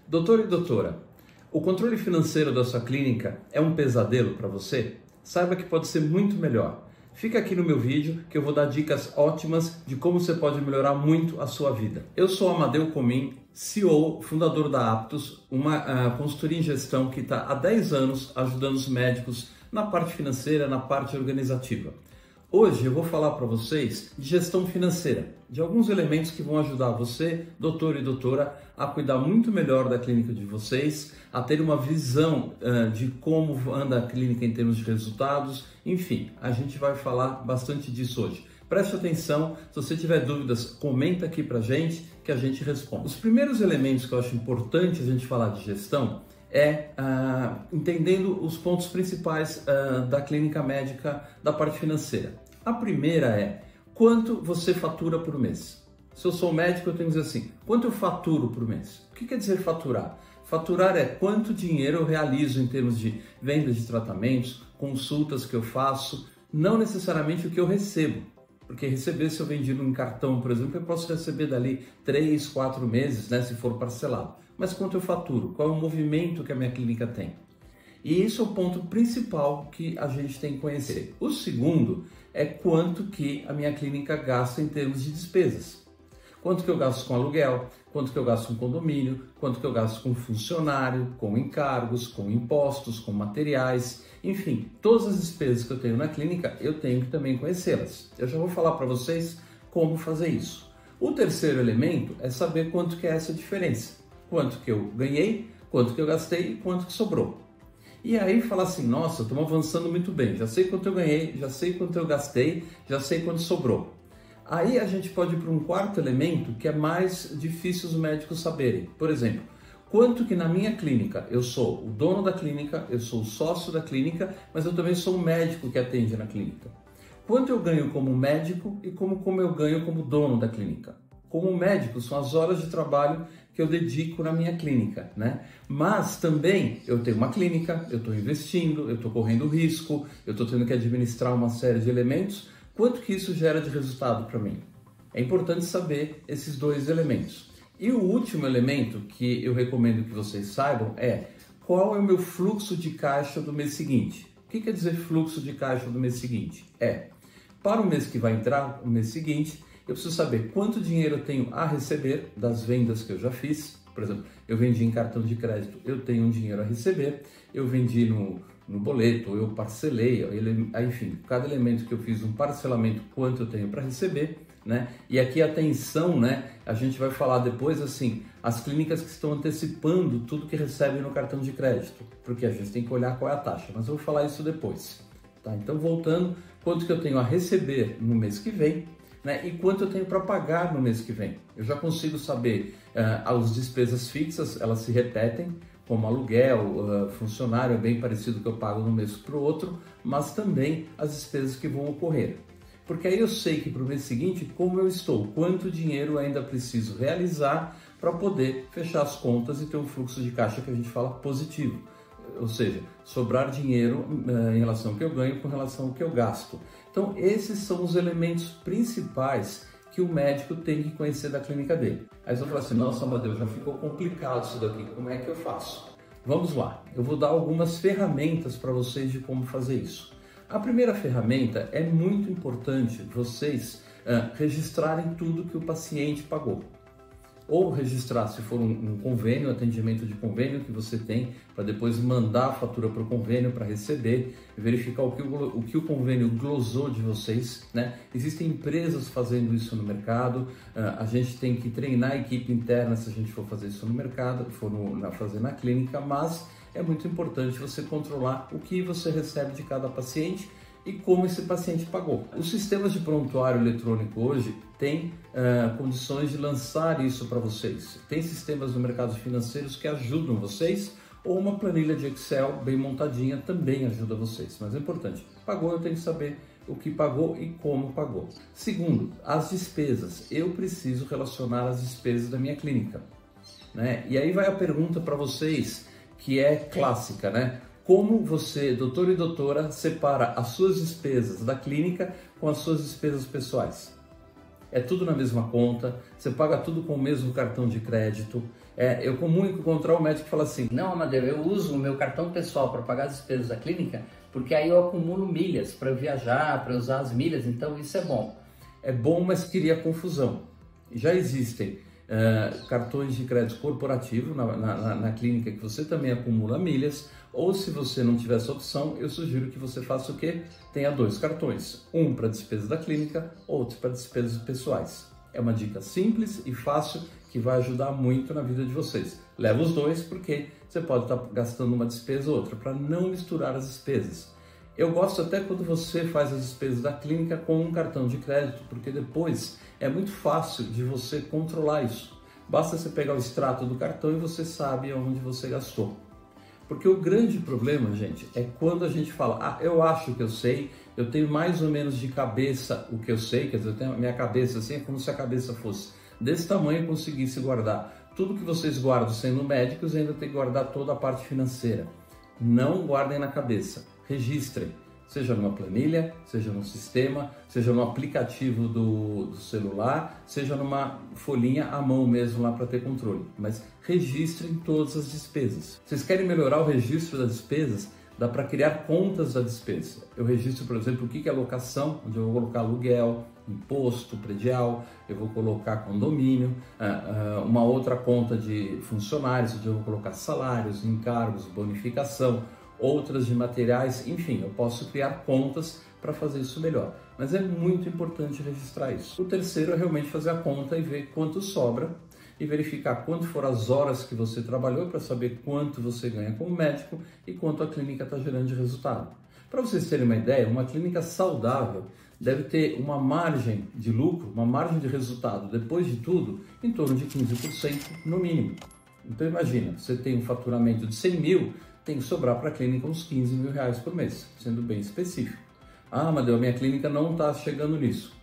Doutor e doutora, o controle financeiro da sua clínica é um pesadelo para você? Saiba que pode ser muito melhor. Fica aqui no meu vídeo que eu vou dar dicas ótimas de como você pode melhorar muito a sua vida. Eu sou Amadeu Comin, CEO, fundador da Aptus, uma consultoria em gestão que está há 10 anos ajudando os médicos na parte financeira, na parte organizativa. Hoje eu vou falar para vocês de gestão financeira, de alguns elementos que vão ajudar você, doutor e doutora, a cuidar muito melhor da clínica de vocês, a ter uma visão de como anda a clínica em termos de resultados, enfim, a gente vai falar bastante disso hoje. Preste atenção, se você tiver dúvidas, comenta aqui pra gente que a gente responde. Os primeiros elementos que eu acho importante a gente falar de gestão é entendendo os pontos principais da clínica médica da parte financeira. A primeira é quanto você fatura por mês. Se eu sou médico, eu tenho que dizer assim, quanto eu faturo por mês? O que quer dizer faturar? Faturar é quanto dinheiro eu realizo em termos de venda de tratamentos, consultas que eu faço, não necessariamente o que eu recebo. Porque receber, se eu vendi num cartão, por exemplo, eu posso receber dali 3, 4 meses, né, se for parcelado. Mas quanto eu faturo? Qual é o movimento que a minha clínica tem? E esse é o ponto principal que a gente tem que conhecer. O segundo é quanto que a minha clínica gasta em termos de despesas. Quanto que eu gasto com aluguel, quanto que eu gasto com condomínio, quanto que eu gasto com funcionário, com encargos, com impostos, com materiais, enfim, todas as despesas que eu tenho na clínica, eu tenho que também conhecê-las. Eu já vou falar para vocês como fazer isso. O terceiro elemento é saber quanto que é essa diferença. Quanto que eu ganhei, quanto que eu gastei e quanto que sobrou. E aí falar assim, nossa, estamos avançando muito bem, já sei quanto eu ganhei, já sei quanto eu gastei, já sei quanto sobrou. Aí a gente pode ir para um quarto elemento que é mais difícil os médicos saberem. Por exemplo, quanto que na minha clínica eu sou o dono da clínica, eu sou o sócio da clínica, mas eu também sou o médico que atende na clínica. Quanto eu ganho como médico e como eu ganho como dono da clínica. Como médico, são as horas de trabalho que eu dedico na minha clínica, né? Mas também eu tenho uma clínica, eu estou investindo, eu estou correndo risco, eu estou tendo que administrar uma série de elementos. Quanto que isso gera de resultado para mim? É importante saber esses dois elementos. E o último elemento que eu recomendo que vocês saibam é qual é o meu fluxo de caixa do mês seguinte. O que quer dizer fluxo de caixa do mês seguinte? Para o mês que vai entrar, o mês seguinte, eu preciso saber quanto dinheiro eu tenho a receber das vendas que eu já fiz. Por exemplo, eu vendi em cartão de crédito, eu tenho um dinheiro a receber. Eu vendi no boleto, eu parcelei, enfim, cada elemento que eu fiz um parcelamento, quanto eu tenho para receber, né? E aqui atenção, né? A gente vai falar depois assim, as clínicas que estão antecipando tudo que recebem no cartão de crédito, porque a gente tem que olhar qual é a taxa, mas eu vou falar isso depois, tá? Então voltando, quanto que eu tenho a receber no mês que vem, né? E quanto eu tenho para pagar no mês que vem. Eu já consigo saber as despesas fixas, elas se repetem, como aluguel, funcionário, é bem parecido que eu pago de um mês para o outro, mas também as despesas que vão ocorrer. Porque aí eu sei que para o mês seguinte, como eu estou, quanto dinheiro eu ainda preciso realizar para poder fechar as contas e ter um fluxo de caixa que a gente fala positivo. Ou seja, sobrar dinheiro em relação ao que eu ganho com relação ao que eu gasto. Então, esses são os elementos principais que o médico tem que conhecer da clínica dele. Aí você vai falar assim, nossa, Amadeu, já ficou complicado isso daqui, como é que eu faço? Vamos lá, eu vou dar algumas ferramentas para vocês de como fazer isso. A primeira ferramenta é muito importante vocês registrarem tudo que o paciente pagou. Ou registrar, se for um convênio, atendimento de convênio que você tem, para depois mandar a fatura para o convênio para receber, verificar o que o convênio glosou de vocês, né? Existem empresas fazendo isso no mercado, a gente tem que treinar a equipe interna se a gente for fazer isso no mercado, fazer na clínica, mas é muito importante você controlar o que você recebe de cada paciente e como esse paciente pagou. Os sistemas de prontuário eletrônico hoje têm condições de lançar isso para vocês. Tem sistemas no mercado financeiros que ajudam vocês, ou uma planilha de Excel bem montadinha também ajuda vocês. Mas é importante, pagou, eu tenho que saber o que pagou e como pagou. Segundo, as despesas. Eu preciso relacionar as despesas da minha clínica, né? E aí vai a pergunta para vocês, que é clássica, né? Como você, doutor e doutora, separa as suas despesas da clínica com as suas despesas pessoais? É tudo na mesma conta, você paga tudo com o mesmo cartão de crédito, É comum encontrar um médico que fala assim: não, Amadeu, eu uso o meu cartão pessoal para pagar as despesas da clínica, porque aí eu acumulo milhas para viajar, para usar as milhas, então isso é bom. É bom, mas cria confusão. Já existem cartões de crédito corporativo na clínica que você também acumula milhas, ou se você não tiver essa opção, eu sugiro que você faça o quê? Tenha 2 cartões, um para despesas da clínica, outro para despesas pessoais. É uma dica simples e fácil que vai ajudar muito na vida de vocês. Leva os 2 porque você pode estar gastando uma despesa ou outra, para não misturar as despesas. Eu gosto até quando você faz as despesas da clínica com um cartão de crédito, porque depois é muito fácil de você controlar isso. Basta você pegar o extrato do cartão e você sabe onde você gastou. Porque o grande problema, gente, é quando a gente fala: eu acho que eu sei, eu tenho mais ou menos de cabeça o que eu sei, quer dizer, eu tenho a minha cabeça assim, é como se a cabeça fosse desse tamanho e conseguisse guardar tudo que vocês guardam sendo médicos e ainda tem que guardar toda a parte financeira. Não guardem na cabeça, registrem, seja numa planilha, seja num sistema, seja no aplicativo do celular, seja numa folhinha à mão mesmo lá para ter controle, mas registrem todas as despesas. Vocês querem melhorar o registro das despesas? Dá para criar contas da despesa. Eu registro, por exemplo, o que é locação, onde eu vou colocar aluguel, imposto predial, eu vou colocar condomínio, uma outra conta de funcionários, onde eu vou colocar salários, encargos, bonificação, outras de materiais, enfim, eu posso criar contas para fazer isso melhor. Mas é muito importante registrar isso. O terceiro é realmente fazer a conta e ver quanto sobra e verificar quanto foram as horas que você trabalhou para saber quanto você ganha como médico e quanto a clínica está gerando de resultado. Para vocês terem uma ideia, uma clínica saudável deve ter uma margem de lucro, uma margem de resultado, depois de tudo, em torno de 15% no mínimo. Então imagina, você tem um faturamento de 100 mil, tem que sobrar para a clínica uns 15 mil reais por mês, sendo bem específico. Ah, Amadeu, a minha clínica não está chegando nisso.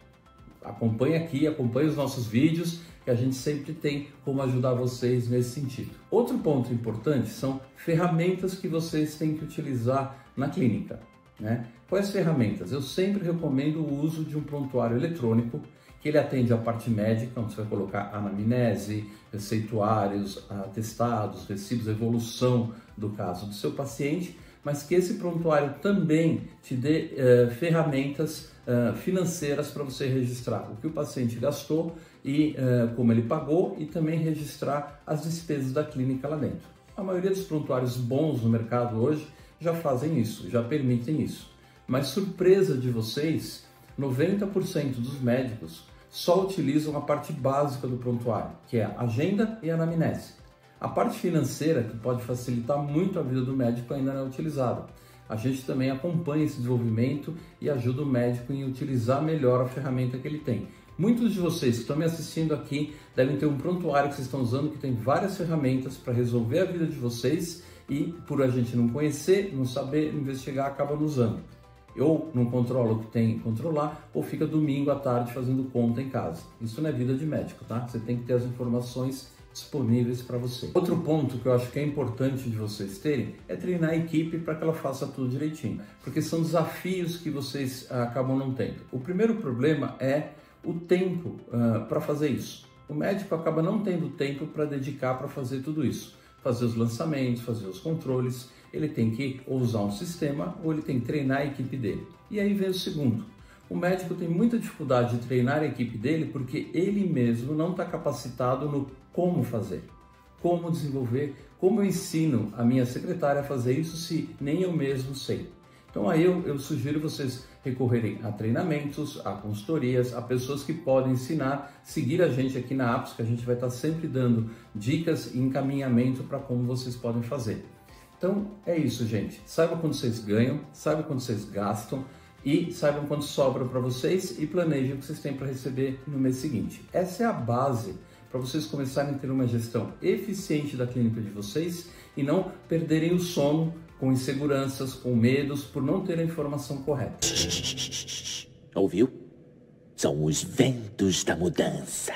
Acompanhe aqui, acompanhe os nossos vídeos, que a gente sempre tem como ajudar vocês nesse sentido. Outro ponto importante são ferramentas que vocês têm que utilizar na clínica, né? Quais ferramentas? Eu sempre recomendo o uso de um prontuário eletrônico, que ele atende a parte médica, onde você vai colocar anamnese, receituários, atestados, recibos, evolução do caso do seu paciente, mas que esse prontuário também te dê ferramentas financeiras para você registrar o que o paciente gastou e como ele pagou, e também registrar as despesas da clínica lá dentro. A maioria dos prontuários bons no mercado hoje já fazem isso, já permitem isso. Mas surpresa de vocês, 90% dos médicos só utilizam a parte básica do prontuário, que é a agenda e a anamnese. A parte financeira, que pode facilitar muito a vida do médico, ainda não é utilizada. A gente também acompanha esse desenvolvimento e ajuda o médico em utilizar melhor a ferramenta que ele tem. Muitos de vocês que estão me assistindo aqui devem ter um prontuário que vocês estão usando que tem várias ferramentas para resolver a vida de vocês e, por a gente não conhecer, não saber investigar, acaba não usando. Ou não controla o que tem que controlar, ou fica domingo à tarde fazendo conta em casa. Isso não é vida de médico, tá? Você tem que ter as informações disponíveis para você. Outro ponto que eu acho que é importante de vocês terem é treinar a equipe para que ela faça tudo direitinho, porque são desafios que vocês acabam não tendo. O primeiro problema é o tempo para fazer isso. O médico acaba não tendo tempo para dedicar para fazer tudo isso, fazer os lançamentos, fazer os controles. Ele tem que ou usar um sistema ou ele tem que treinar a equipe dele. E aí vem o segundo. O médico tem muita dificuldade de treinar a equipe dele porque ele mesmo não está capacitado no como fazer, como desenvolver, como eu ensino a minha secretária a fazer isso se nem eu mesmo sei. Então aí eu sugiro vocês recorrerem a treinamentos, a consultorias, a pessoas que podem ensinar, seguir a gente aqui na Apps, que a gente vai estar sempre dando dicas e encaminhamento para como vocês podem fazer. Então é isso, gente. Saiba quando vocês ganham, saiba quando vocês gastam e saibam quanto sobra para vocês e planejem o que vocês têm para receber no mês seguinte. Essa é a base para vocês começarem a ter uma gestão eficiente da clínica de vocês e não perderem o sono com inseguranças, com medos, por não ter a informação correta. Ouviu? São os ventos da mudança.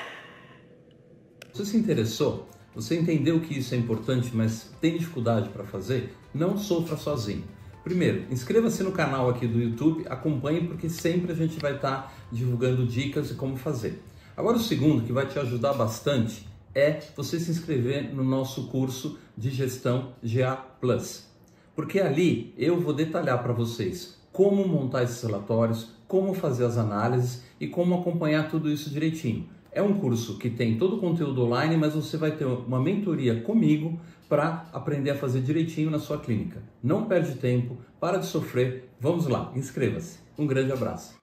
Você se interessou? Você entendeu que isso é importante, mas tem dificuldade para fazer? Não sofra sozinho. Primeiro, inscreva-se no canal aqui do YouTube, acompanhe, porque sempre a gente vai estar divulgando dicas de como fazer. Agora o segundo, que vai te ajudar bastante, é você se inscrever no nosso curso de gestão GA Plus. Porque ali eu vou detalhar para vocês como montar esses relatórios, como fazer as análises e como acompanhar tudo isso direitinho. É um curso que tem todo o conteúdo online, mas você vai ter uma mentoria comigo para aprender a fazer direitinho na sua clínica. Não perde tempo, para de sofrer, vamos lá, inscreva-se. Um grande abraço.